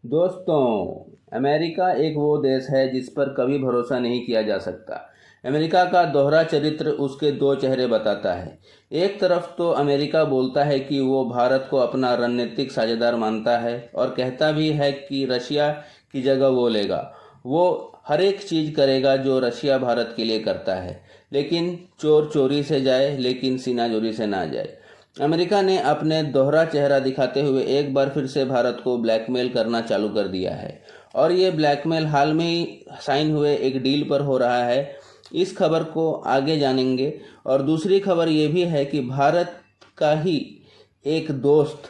दोस्तों, अमेरिका एक वो देश है जिस पर कभी भरोसा नहीं किया जा सकता। अमेरिका का दोहरा चरित्र उसके दो चेहरे बताता है। एक तरफ तो अमेरिका बोलता है कि वो भारत को अपना रणनीतिक साझेदार मानता है और कहता भी है कि रशिया की जगह वो लेगा। वो हर एक चीज़ करेगा जो रशिया भारत के लिए करता है, लेकिन चोर चोरी से जाए, लेकिन सीना जोरी से ना जाए। अमेरिका ने अपने दोहरा चेहरा दिखाते हुए एक बार फिर से भारत को ब्लैकमेल करना चालू कर दिया है, और ये ब्लैकमेल हाल में ही साइन हुए एक डील पर हो रहा है। इस खबर को आगे जानेंगे। और दूसरी खबर ये भी है कि भारत का ही एक दोस्त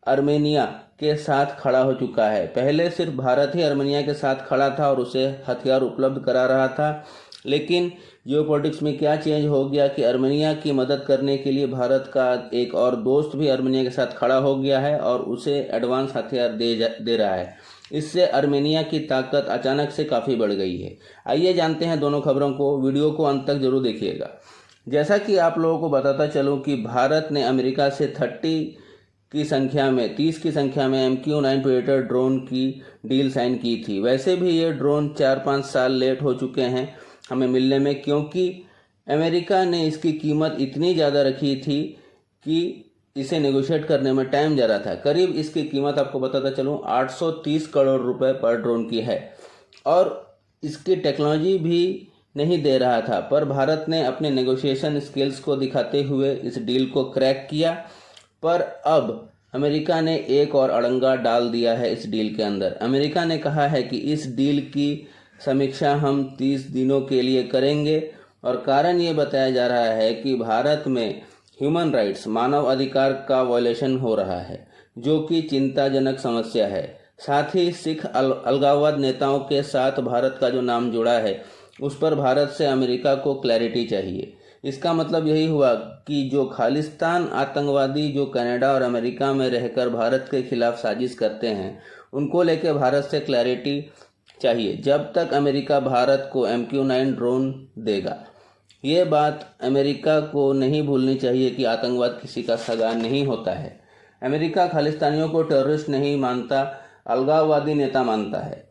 अर्मेनिया के साथ खड़ा हो चुका है। पहले सिर्फ भारत ही अर्मेनिया के साथ खड़ा था और उसे हथियार उपलब्ध करा रहा था, लेकिन जियोपॉलिटिक्स में क्या चेंज हो गया कि अर्मेनिया की मदद करने के लिए भारत का एक और दोस्त भी अर्मेनिया के साथ खड़ा हो गया है और उसे एडवांस हथियार दे रहा है। इससे अर्मेनिया की ताकत अचानक से काफ़ी बढ़ गई है। आइए जानते हैं दोनों खबरों को। वीडियो को अंत तक जरूर देखिएगा। जैसा कि आप लोगों को बताता चलूं कि भारत ने अमेरिका से 30 की संख्या में MQ-9 प्रेडेटर ड्रोन की डील साइन की थी। वैसे भी ये ड्रोन 4-5 साल लेट हो चुके हैं हमें मिलने में, क्योंकि अमेरिका ने इसकी कीमत इतनी ज़्यादा रखी थी कि इसे नेगोशिएट करने में टाइम जा रहा था। करीब इसकी कीमत आपको बताता चलूँ 830 करोड़ रुपए पर ड्रोन की है, और इसकी टेक्नोलॉजी भी नहीं दे रहा था। पर भारत ने अपने नेगोशिएशन स्किल्स को दिखाते हुए इस डील को क्रैक किया। पर अब अमेरिका ने एक और अड़ंगा डाल दिया है इस डील के अंदर। अमेरिका ने कहा है कि इस डील की समीक्षा हम 30 दिनों के लिए करेंगे, और कारण ये बताया जा रहा है कि भारत में ह्यूमन राइट्स मानव अधिकार का वायलेशन हो रहा है, जो कि चिंताजनक समस्या है। साथ ही सिख अलगाववाद नेताओं के साथ भारत का जो नाम जुड़ा है, उस पर भारत से अमेरिका को क्लैरिटी चाहिए। इसका मतलब यही हुआ कि जो खालिस्तान आतंकवादी जो कनाडा और अमेरिका में रहकर भारत के खिलाफ साजिश करते हैं, उनको लेकर भारत से क्लैरिटी चाहिए जब तक अमेरिका भारत को MQ-9 ड्रोन देगा। ये बात अमेरिका को नहीं भूलनी चाहिए कि आतंकवाद किसी का सगा नहीं होता है। अमेरिका खालिस्तानियों को टेररिस्ट नहीं मानता, अलगाववादी नेता मानता है,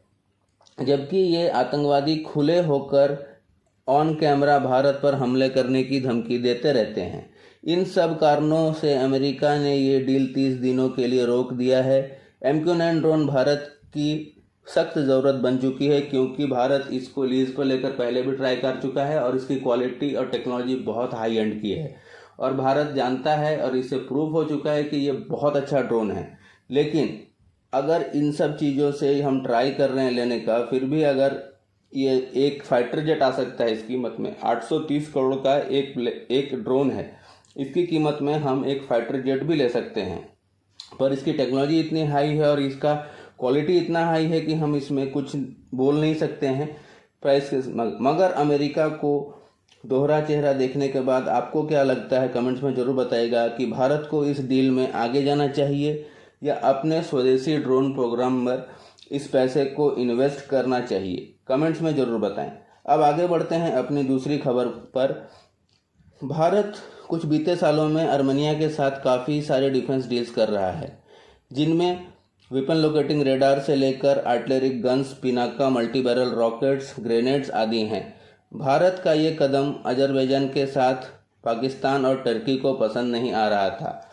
जबकि ये आतंकवादी खुले होकर ऑन कैमरा भारत पर हमले करने की धमकी देते रहते हैं। इन सब कारणों से अमेरिका ने ये डील 30 दिनों के लिए रोक दिया है। MQ-9 ड्रोन भारत की सख्त ज़रूरत बन चुकी है, क्योंकि भारत इसको लीज पर लेकर पहले भी ट्राई कर चुका है और इसकी क्वालिटी और टेक्नोलॉजी बहुत हाई एंड की है, और भारत जानता है और इससे प्रूव हो चुका है कि ये बहुत अच्छा ड्रोन है। लेकिन अगर इन सब चीज़ों से हम ट्राई कर रहे हैं लेने का, फिर भी अगर ये एक फाइटर जेट आ सकता है इस कीमत में, 830 करोड़ का एक ड्रोन है, इसकी कीमत में हम एक फाइटर जेट भी ले सकते हैं। पर इसकी टेक्नोलॉजी इतनी हाई है और इसका क्वालिटी इतना हाई है कि हम इसमें कुछ बोल नहीं सकते हैं प्राइस के। मगर अमेरिका को दोहरा चेहरा देखने के बाद आपको क्या लगता है, कमेंट्स में ज़रूर बताइएगा कि भारत को इस डील में आगे जाना चाहिए या अपने स्वदेशी ड्रोन प्रोग्राम पर इस पैसे को इन्वेस्ट करना चाहिए। कमेंट्स में ज़रूर बताएं। अब आगे बढ़ते हैं अपनी दूसरी खबर पर। भारत कुछ बीते सालों में अर्मेनिया के साथ काफ़ी सारे डिफेंस डील्स कर रहा है, जिनमें वेपन लोकेटिंग रेडार से लेकर artillery guns, Pinaka, multi barrel rockets, grenades आदि हैं। भारत का ये कदम अजरबैजान के साथ पाकिस्तान और टर्की को पसंद नहीं आ रहा था,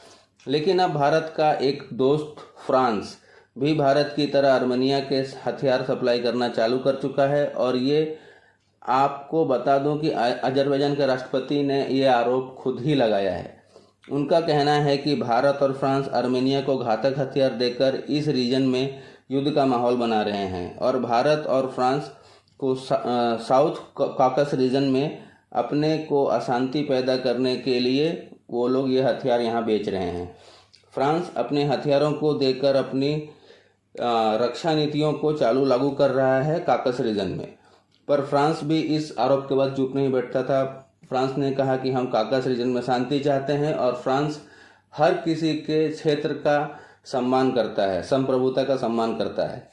लेकिन अब भारत का एक दोस्त फ्रांस भी भारत की तरह अर्मेनिया के हथियार सप्लाई करना चालू कर चुका है। और ये आपको बता दूं कि अजरबैजान के राष्ट्रपति ने ये आरोप खुद ही लगाया है। उनका कहना है कि भारत और फ्रांस अर्मेनिया को घातक हथियार देकर इस रीजन में युद्ध का माहौल बना रहे हैं, और भारत और फ्रांस को साउथ कॉकस रीजन में अपने को अशांति पैदा करने के लिए वो लोग ये हथियार यहाँ बेच रहे हैं। फ्रांस अपने हथियारों को देकर अपनी रक्षा नीतियों को लागू कर रहा है काकस रीजन में। पर फ्रांस भी इस आरोप के बाद चुप नहीं बैठता था। फ्रांस ने कहा कि हम काकस रीजन में शांति चाहते हैं, और फ्रांस हर किसी के क्षेत्र का सम्मान करता है, संप्रभुता का सम्मान करता है।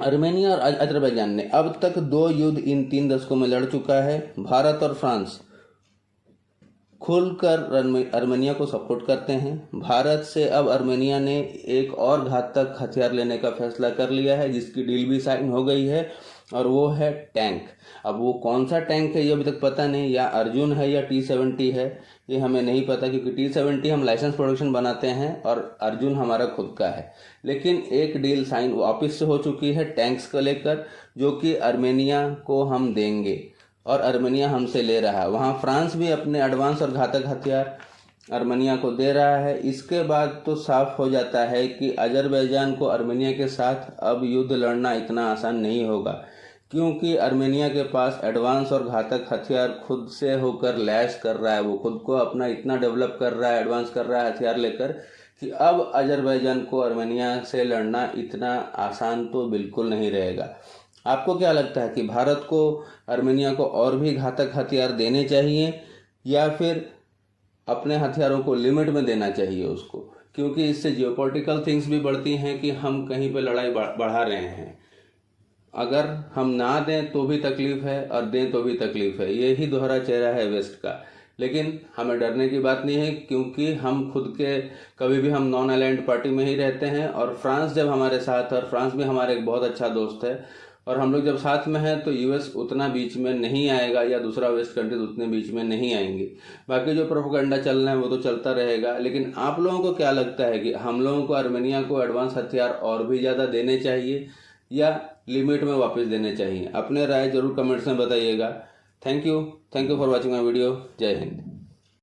अर्मेनिया और अजरबैजान ने अब तक 2 युद्ध इन 3 दशकों में लड़ चुका है। भारत और फ्रांस खुलकर आर्मेनिया को सपोर्ट करते हैं। भारत से अब आर्मेनिया ने एक और घातक हथियार लेने का फैसला कर लिया है, जिसकी डील भी साइन हो गई है, और वो है टैंक। अब वो कौन सा टैंक है ये अभी तक पता नहीं, या अर्जुन है या T-70 है, ये हमें नहीं पता, क्योंकि T-70 हम लाइसेंस प्रोडक्शन बनाते हैं और अर्जुन हमारा खुद का है। लेकिन एक डील साइन वापस से हो चुकी है टैंक्स को लेकर, जो कि आर्मेनिया को हम देंगे और आर्मेनिया हमसे ले रहा है। वहाँ फ्रांस भी अपने एडवांस और घातक हथियार आर्मेनिया को दे रहा है। इसके बाद तो साफ हो जाता है कि अजरबैजान को आर्मेनिया के साथ अब युद्ध लड़ना इतना आसान नहीं होगा, क्योंकि आर्मेनिया के पास एडवांस और घातक हथियार खुद से होकर लैस कर रहा है। वो खुद को अपना इतना डेवलप कर रहा है, एडवांस कर रहा है हथियार लेकर, कि अब अजरबैजान को आर्मेनिया से लड़ना इतना आसान तो बिल्कुल नहीं रहेगा। आपको क्या लगता है कि भारत को आर्मेनिया को और भी घातक हथियार देने चाहिए, या फिर अपने हथियारों को लिमिट में देना चाहिए उसको? क्योंकि इससे जियोपॉलिटिकल थिंग्स भी बढ़ती हैं कि हम कहीं पे लड़ाई बढ़ा रहे हैं। अगर हम ना दें तो भी तकलीफ है और दें तो भी तकलीफ है। यही दोहरा चेहरा है वेस्ट का। लेकिन हमें डरने की बात नहीं है, क्योंकि हम खुद के कभी भी हम नॉन अलाइंड पार्टी में ही रहते हैं, और फ्रांस जब हमारे साथ है, और फ्रांस भी हमारा एक बहुत अच्छा दोस्त है, और हम लोग जब साथ में हैं तो यूएस उतना बीच में नहीं आएगा, या दूसरा वेस्ट कंट्रीज उतने बीच में नहीं आएंगे। बाकी जो प्रोपेगेंडा चल रहा है वो तो चलता रहेगा। लेकिन आप लोगों को क्या लगता है कि हम लोगों को आर्मेनिया को एडवांस हथियार और भी ज़्यादा देने चाहिए या लिमिट में वापस देने चाहिए? अपने राय जरूर कमेंट्स में बताइएगा। Thank you for watching my video. जय हिंद।